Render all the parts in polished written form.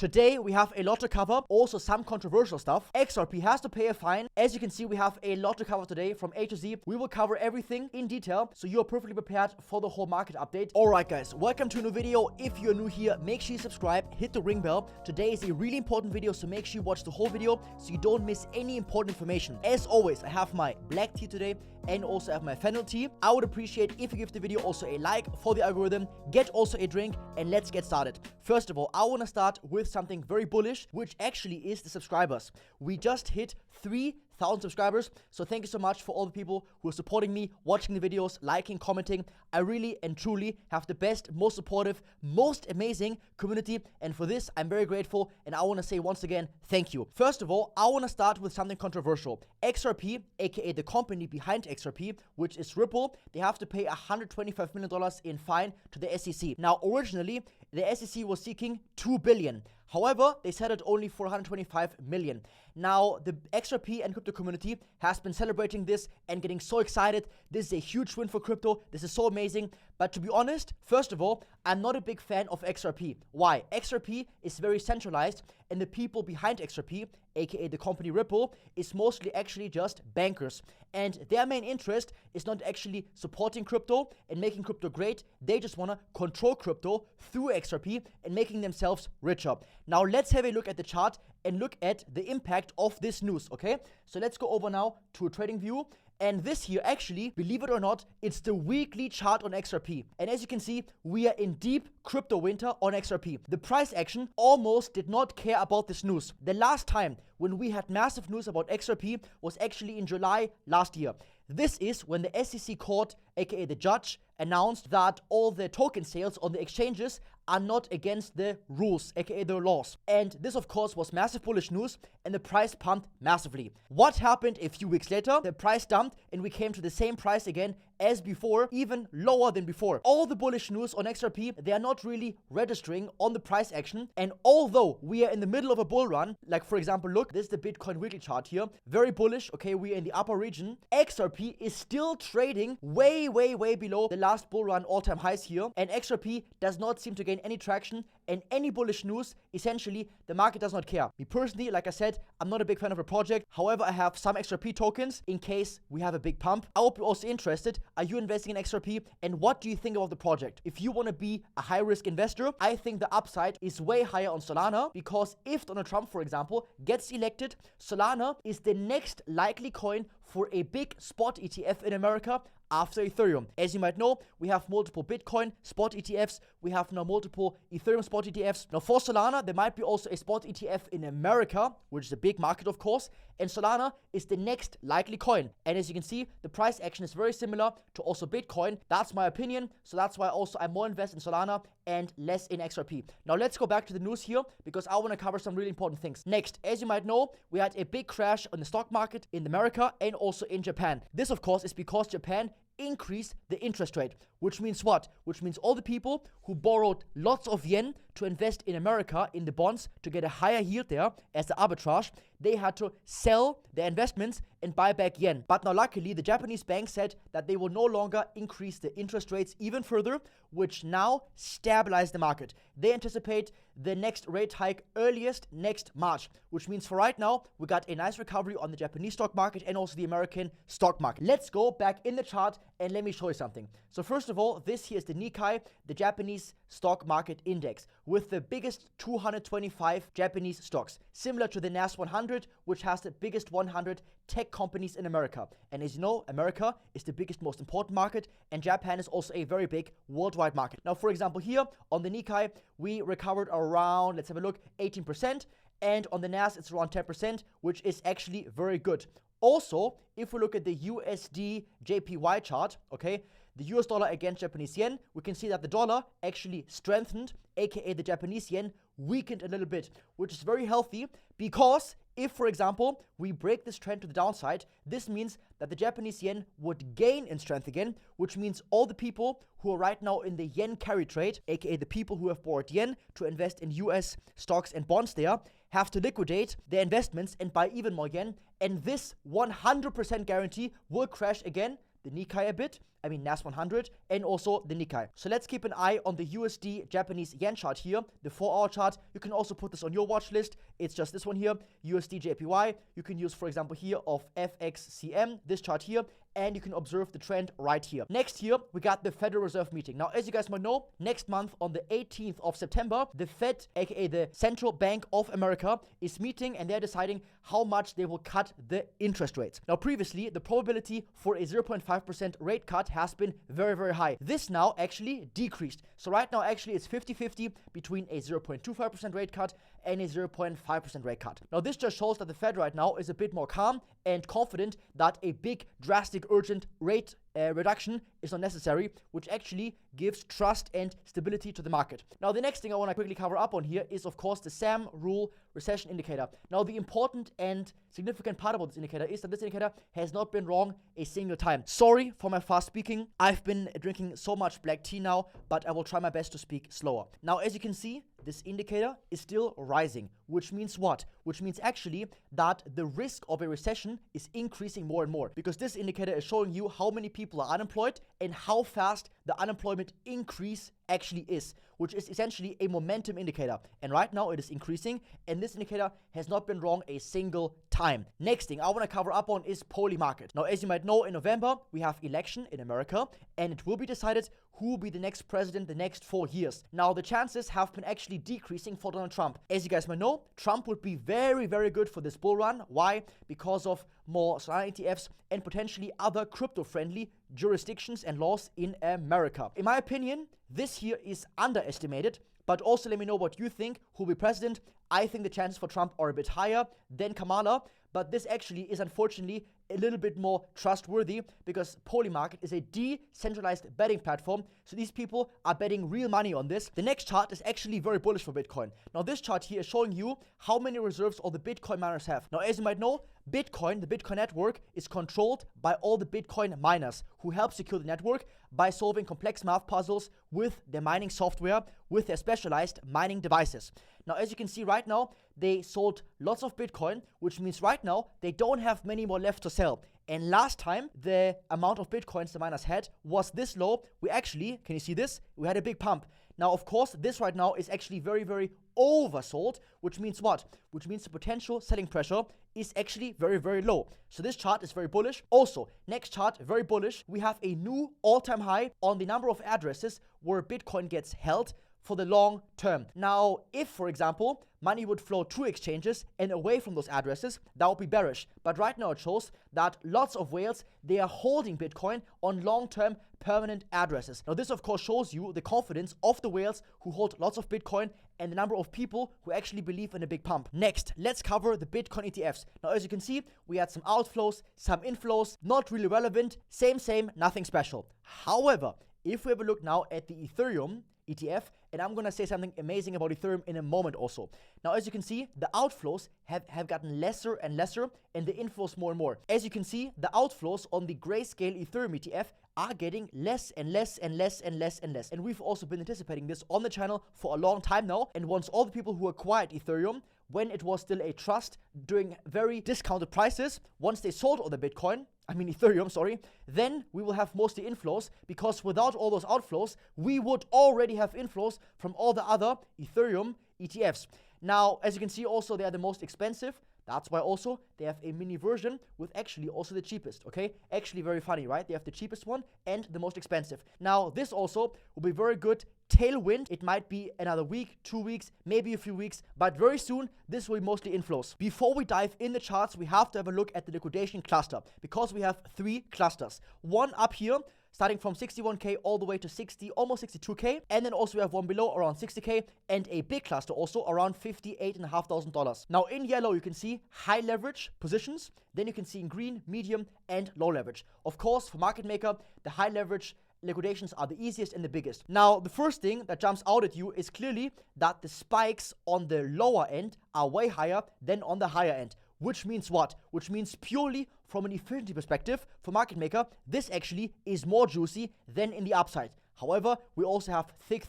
Today we have a lot to cover, also some controversial stuff. XRP has to pay a fine. As you can see, we have a lot to cover today from A to Z. We will cover everything in detail, so you're perfectly prepared for the whole market update. Alright guys, welcome to a new video. If you're new here, make sure you subscribe, hit the ring bell. Today is a really important video, so make sure you watch the whole video so you don't miss any important information. As always, I have my black tea today and also have my fennel tea. I would appreciate if you give the video also a like for the algorithm, get also a drink, and let's get started. First of all, I want to start with something very bullish, which actually is the subscribers. We just hit 3,000 subscribers, so thank you so much for all the people who are supporting me, watching the videos, liking, commenting. I really and truly have the best, most supportive, most amazing community, and for this I'm very grateful, and I want to say once again thank you. First of all, I want to start with something controversial. XRP, aka the company behind XRP, which is Ripple, they have to pay $125 million in fine to the SEC. Now originally the SEC was seeking $2 billion. However, they set it only for $125 million. Now, the XRP and crypto community has been celebrating this and getting so excited. This is a huge win for crypto. This is so amazing. But to be honest, first of all, I'm not a big fan of XRP. Why? XRP is very centralized, and the people behind XRP, aka the company Ripple, is mostly actually just bankers. And their main interest is not actually supporting crypto and making crypto great. They just want to control crypto through XRP and making themselves richer. Now let's have a look at the chart and look at the impact of this news, okay? So let's go over now to a trading view. And this here, actually, believe it or not, it's the weekly chart on XRP. And as you can see, we are in deep crypto winter on XRP. The price action almost did not care about this news. The last time when we had massive news about XRP was actually in July last year. This is when the SEC court, aka the judge, announced that all the token sales on the exchanges are not against the rules, aka the laws. And this, of course, was massive bullish news, and the price pumped massively. What happened a few weeks later? The price dumped, and we came to the same price again as before, even lower than before. All the bullish news on XRP, they are not really registering on the price action. And although we are in the middle of a bull run, like for example, look, this is the Bitcoin weekly chart here, very bullish, okay, we're in the upper region. XRP is still trading way below the last bull run all-time highs here, and XRP does not seem to gain any traction, and any bullish news, essentially, the market does not care. Me personally, like I said, I'm not a big fan of the project. However, I have some XRP tokens in case we have a big pump. I hope you're also interested. Are you investing in XRP? And what do you think about the project? If you want to be a high-risk investor, I think the upside is way higher on Solana, because if Donald Trump, for example, gets elected, Solana is the next likely coin for a big spot ETF in America after Ethereum. As you might know, we have multiple Bitcoin spot ETFs. We have now multiple Ethereum spot ETFs. Now for Solana, there might be also a spot ETF in America, which is a big market, of course. And Solana is the next likely coin. And as you can see, the price action is very similar to also Bitcoin. That's my opinion. So that's why also I'm more invested in Solana and less in XRP. Now let's go back to the news here, because I want to cover some really important things. Next, as you might know, we had a big crash on the stock market in America and also in Japan. This, of course, is because Japan increase the interest rate, which means what? Which means all the people who borrowed lots of yen to invest in America in the bonds to get a higher yield there as the arbitrage, they had to sell their investments and buy back yen. But now luckily the Japanese bank said that they will no longer increase the interest rates even further, which now stabilize the market. They anticipate the next rate hike earliest next March, which means for right now we got a nice recovery on the Japanese stock market and also the American stock market. Let's go back in the chart and let me show you something. So first of all, this here is the Nikkei, the Japanese stock market index, with the biggest 225 Japanese stocks, similar to the NAS 100, which has the biggest 100 tech companies in America. And as you know, America is the biggest, most important market, and Japan is also a very big worldwide market. Now, for example, here on the Nikkei, we recovered around, let's have a look, 18%, and on the NAS, it's around 10%, which is actually very good. Also, if we look at the USD JPY chart, okay, the US dollar against Japanese yen, we can see that the dollar actually strengthened, aka the Japanese yen weakened a little bit, which is very healthy, because if, for example, we break this trend to the downside, this means that the Japanese yen would gain in strength again, which means all the people who are right now in the yen carry trade, aka the people who have borrowed yen to invest in US stocks and bonds there, have to liquidate their investments and buy even more yen, and this 100% guarantee will crash again the Nikkei a bit, NAS 100, and also the Nikkei. So let's keep an eye on the USD Japanese yen chart here, the 4-hour chart. You can also put this on your watch list. It's just this one here, USD JPY. You can use, for example, here of FXCM, this chart here, and you can observe the trend right here. Next here, we got the Federal Reserve meeting. Now, as you guys might know, next month on the 18th of September, the Fed, aka the Central Bank of America, is meeting and they're deciding how much they will cut the interest rates. Now, previously, the probability for a 0.5% rate cut has been very, very high. This now actually decreased. So right now, actually, it's 50-50 between a 0.25% rate cut and a 0.5% rate cut. Now, this just shows that the Fed right now is a bit more calm and confident that a big, drastic, urgent rate reduction is not necessary, which actually gives trust and stability to the market. Now, the next thing I want to quickly cover up on here is, of course, the SAM rule recession indicator. Now, the important and significant part about this indicator is that this indicator has not been wrong a single time. Sorry for my fast speaking. I've been drinking so much black tea now, but I will try my best to speak slower. Now, as you can see, this indicator is still rising, which means what? Which means actually that the risk of a recession is increasing more and more, because this indicator is showing you how many people are unemployed and how fast the unemployment increase actually is, which is essentially a momentum indicator. And right now it is increasing, and this indicator has not been wrong a single time. Next thing I want to cover up on is poly market. Now, as you might know, in November we have election in America, and it will be decided who will be the next president the next 4 years. Now, the chances have been actually decreasing for Donald Trump. As you guys might know, Trump would be very, very good for this bull run. Why? Because of more Solana ETFs and potentially other crypto-friendly jurisdictions and laws in America. In my opinion, this here is underestimated, but also let me know what you think. Who will be president? I think the chances for Trump are a bit higher than Kamala, but this actually is unfortunately a little bit more trustworthy because Polymarket is a decentralized betting platform. So these people are betting real money on this. The next chart is actually very bullish for Bitcoin. Now, this chart here is showing you how many reserves all the Bitcoin miners have. Now, as you might know, Bitcoin, the Bitcoin network, is controlled by all the Bitcoin miners who help secure the network by solving complex math puzzles with their mining software, with their specialized mining devices. Now, as you can see right now, they sold lots of Bitcoin, which means right now they don't have many more left to sell. And last time, the amount of Bitcoins the miners had was this low. We actually, can you see this? We had a big pump. Now, of course, this right now is actually very, very oversold, which means what? Which means the potential selling pressure is actually very, very low. So this chart is very bullish. Also, next chart, very bullish. We have a new all-time high on the number of addresses where Bitcoin gets held for the long term. Now, if, for example, money would flow through exchanges and away from those addresses, that would be bearish. But right now it shows that lots of whales, they are holding Bitcoin on long-term permanent addresses. Now, this of course shows you the confidence of the whales who hold lots of Bitcoin and the number of people who actually believe in a big pump. Next, let's cover the Bitcoin ETFs. Now, as you can see, we had some outflows, some inflows, not really relevant, same, nothing special. However, if we have a look now at the Ethereum ETF, and I'm gonna say something amazing about Ethereum in a moment also. Now, as you can see, the outflows have gotten lesser and lesser, and the inflows more and more. As you can see, the outflows on the grayscale Ethereum ETF are getting less and less and less and less and less. And we've also been anticipating this on the channel for a long time now. And once all the people who acquired Ethereum, when it was still a trust during very discounted prices, once they sold all the Ethereum, sorry, then we will have mostly inflows, because without all those outflows, we would already have inflows from all the other Ethereum ETFs. Now, as you can see also, they are the most expensive. That's why also they have a mini version with actually also the cheapest, okay? Actually very funny, right? They have the cheapest one and the most expensive. Now, this also will be very good tailwind. It might be another week, 2 weeks, maybe a few weeks, but very soon this will be mostly inflows. Before we dive in the charts, we have to have a look at the liquidation cluster, because we have 3 clusters. One up here, starting from 61k all the way to 60, almost 62k, and then also we have one below around 60k, and a big cluster also around $58,500. Now, in yellow you can see high leverage positions, then you can see in green, medium, and low leverage. Of course, for market maker, the high leverage liquidations are the easiest and the biggest. Now, the first thing that jumps out at you is clearly that the spikes on the lower end are way higher than on the higher end. Which means what? Which means purely from an efficiency perspective, for market maker, this actually is more juicy than in the upside. However, we also have thick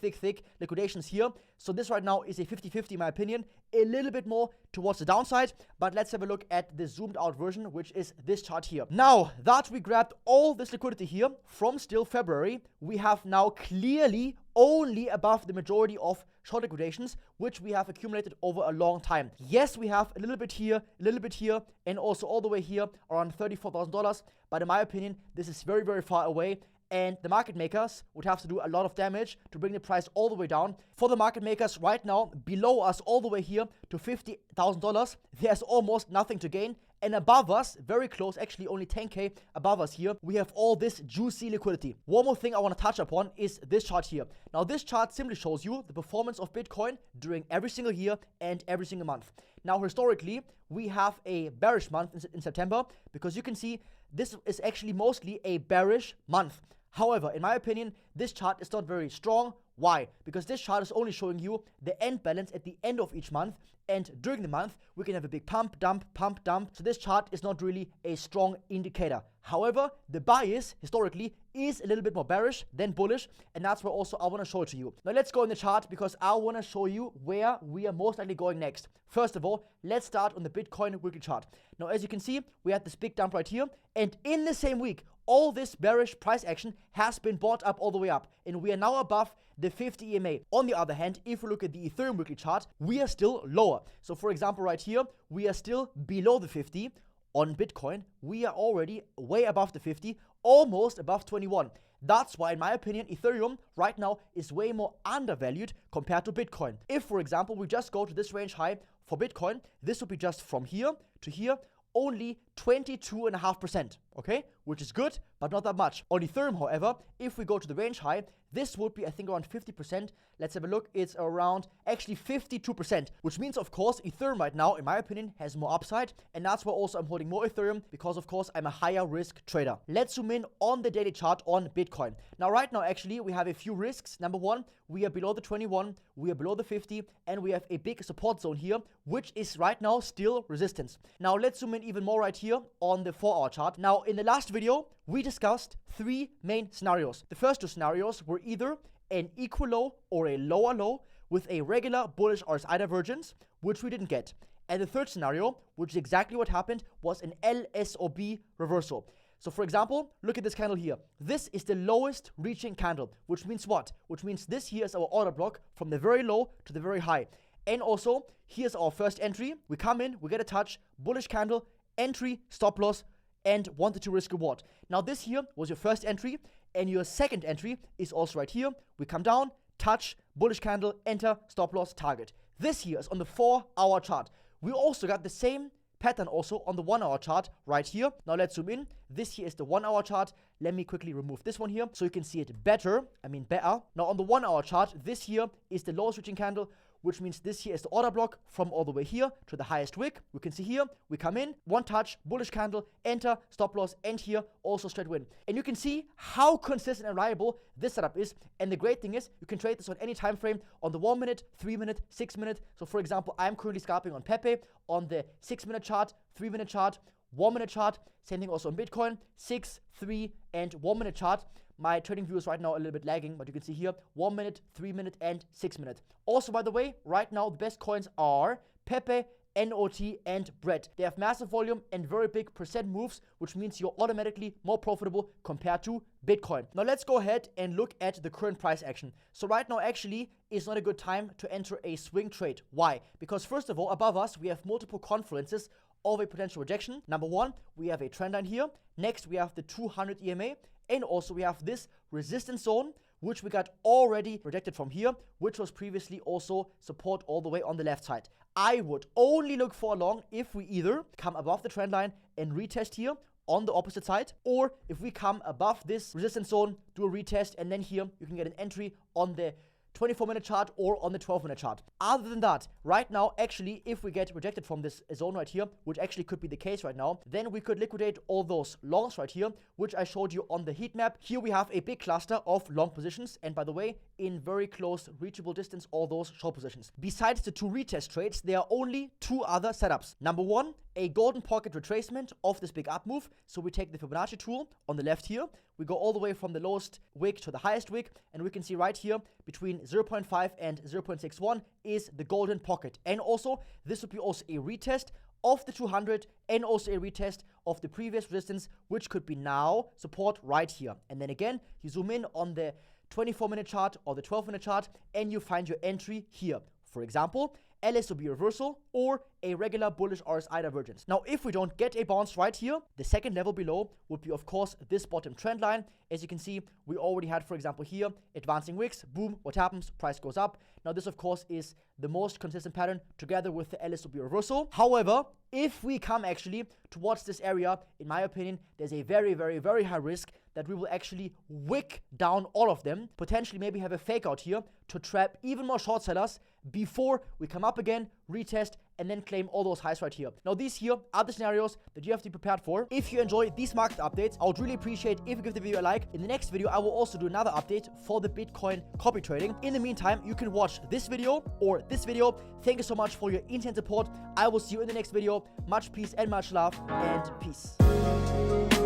liquidations here. So this right now is a 50-50 in my opinion, a little bit more towards the downside. But let's have a look at the zoomed out version, which is this chart here. Now that we grabbed all this liquidity here from still February, we have now clearly only above the majority of short liquidations, which we have accumulated over a long time. Yes, we have a little bit here, and also all the way here around $34,000. But in my opinion, this is very far away. And the market makers would have to do a lot of damage to bring the price all the way down. For the market makers right now, below us all the way here to $50,000, there's almost nothing to gain. And above us, very close, actually only 10K above us here, we have all this juicy liquidity. One more thing I want to touch upon is this chart here. Now this chart simply shows you the performance of Bitcoin during every single year and every single month. Now historically, we have a bearish month in September, because you can see this is actually mostly a bearish month. However, in my opinion, this chart is not very strong. Why? Because this chart is only showing you the end balance at the end of each month, and during the month, we can have a big pump, dump. So this chart is not really a strong indicator. However, the bias, historically, is a little bit more bearish than bullish, and that's where also I want to show it to you. Now let's go in the chart, because I want to show you where we are most likely going next. First of all, let's start on the Bitcoin weekly chart. Now, as you can see, we had this big dump right here, and in the same week, all this bearish price action has been bought up all the way up, and we are now above the 50 EMA. On the other hand, if we look at the Ethereum weekly chart, we are still lower. So for example, right here, we are still below the 50. On Bitcoin, we are already way above the 50, almost above 21. That's why, in my opinion, Ethereum right now is way more undervalued compared to Bitcoin. If, for example, we just go to this range high for Bitcoin, this would be just from here to here, only 22.5%, okay? Which is good, but not that much. On Ethereum, however, if we go to the range high, this would be, I think, around 50%. Let's have a look. It's around actually 52%, which means, of course, Ethereum right now, in my opinion, has more upside. And that's why also I'm holding more Ethereum, because, of course, I'm a higher risk trader. Let's zoom in on the daily chart on Bitcoin. Now, right now, actually, we have a few risks. Number one, we are below the 21, we are below the 50, and we have a big support zone here, which is right now still resistance. Now, let's zoom in even more right here on the 4-hour chart. Now, in the last video, we discussed 3 main scenarios. The first 2 scenarios were either an equal low or a lower low with a regular bullish RSI divergence, which we didn't get. And the third scenario, which is exactly what happened, was an LSOB reversal. So for example, look at this candle here. This is the lowest reaching candle, which means what? Which means this here is our order block from the very low to the very high. And also, here's our first entry. We come in, we get a touch, bullish candle, entry, stop loss, and 1 to 2 risk reward. Now this here was your first entry, and your second entry is also right here. We come down, touch, bullish candle, enter, stop loss, target. This here is on the 4-hour chart. We also got the same pattern also on the 1-hour chart right here. Now let's zoom in. This here is the 1-hour chart. Let me quickly remove this one here so you can see it better. Now on the 1-hour chart, this here is the lowest reaching candle, which means this here is the order block from all the way here to the highest wick. We can see here, we come in, 1 touch, bullish candle, enter, stop loss, and here also straight win. And you can see how consistent and reliable this setup is. And the great thing is, you can trade this on any time frame, on the 1 minute, 3 minute, 6 minute. So for example, I'm currently scalping on Pepe on the 6-minute chart, 3-minute chart, 1-minute chart. Same thing also on Bitcoin, 6, 3, and 1-minute chart. My trading view is right now a little bit lagging, but you can see here 1 minute, 3 minute, and 6 minute. Also, by the way, right now the best coins are Pepe, NOT, and Bread. They have massive volume and very big percent moves, which means you're automatically more profitable compared to Bitcoin. Now let's go ahead and look at the current price action. So right now actually is not a good time to enter a swing trade. Why? Because first of all, above us we have multiple confluences of a potential rejection. Number one, we have a trend line here. Next, we have the 200 EMA. And also we have this resistance zone, which we got already rejected from here, which was previously also support all the way on the left side. I would only look for a long if we either come above the trend line and retest here on the opposite side, or if we come above this resistance zone, do a retest, and then here you can get an entry on the 24-minute chart or on the 12-minute chart. Other than that, right now, actually, if we get rejected from this zone right here, which actually could be the case right now, then we could liquidate all those longs right here, which I showed you on the heat map. Here we have a big cluster of long positions, and by the way, in very close reachable distance, all those short positions. Besides the 2 retest trades, there are only 2 other setups. Number one a golden pocket retracement of this big up move. So we take the Fibonacci tool on the left here. We go all the way from the lowest wick to the highest wick, and we can see right here between 0.5 and 0.61 is the golden pocket. And also, this would be also a retest of the 200 and also a retest of the previous resistance, which could be now support right here. And then again, you zoom in on the 24-minute chart or the 12-minute chart, and you find your entry here. For example, LSOB reversal or a regular bullish RSI divergence. Now, if we don't get a bounce right here, the second level below would be, of course, this bottom trend line. As you can see, we already had, for example, here, advancing wicks, boom, what happens? Price goes up. Now, this, of course, is the most consistent pattern together with the LSOB reversal. However, if we come actually towards this area, in my opinion, there's a very, very, very high risk that we will actually wick down all of them, potentially maybe have a fake out here to trap even more short sellers before we come up again, retest, and then claim all those highs right here. Now, these here are the scenarios that you have to be prepared for. If you enjoy these market updates, I would really appreciate if you give the video a like. In the next video, I will also do another update for the Bitcoin copy trading. In the meantime, you can watch this video or this video. Thank you so much for your intense support. I will see you in the next video. Much peace and much love, and peace.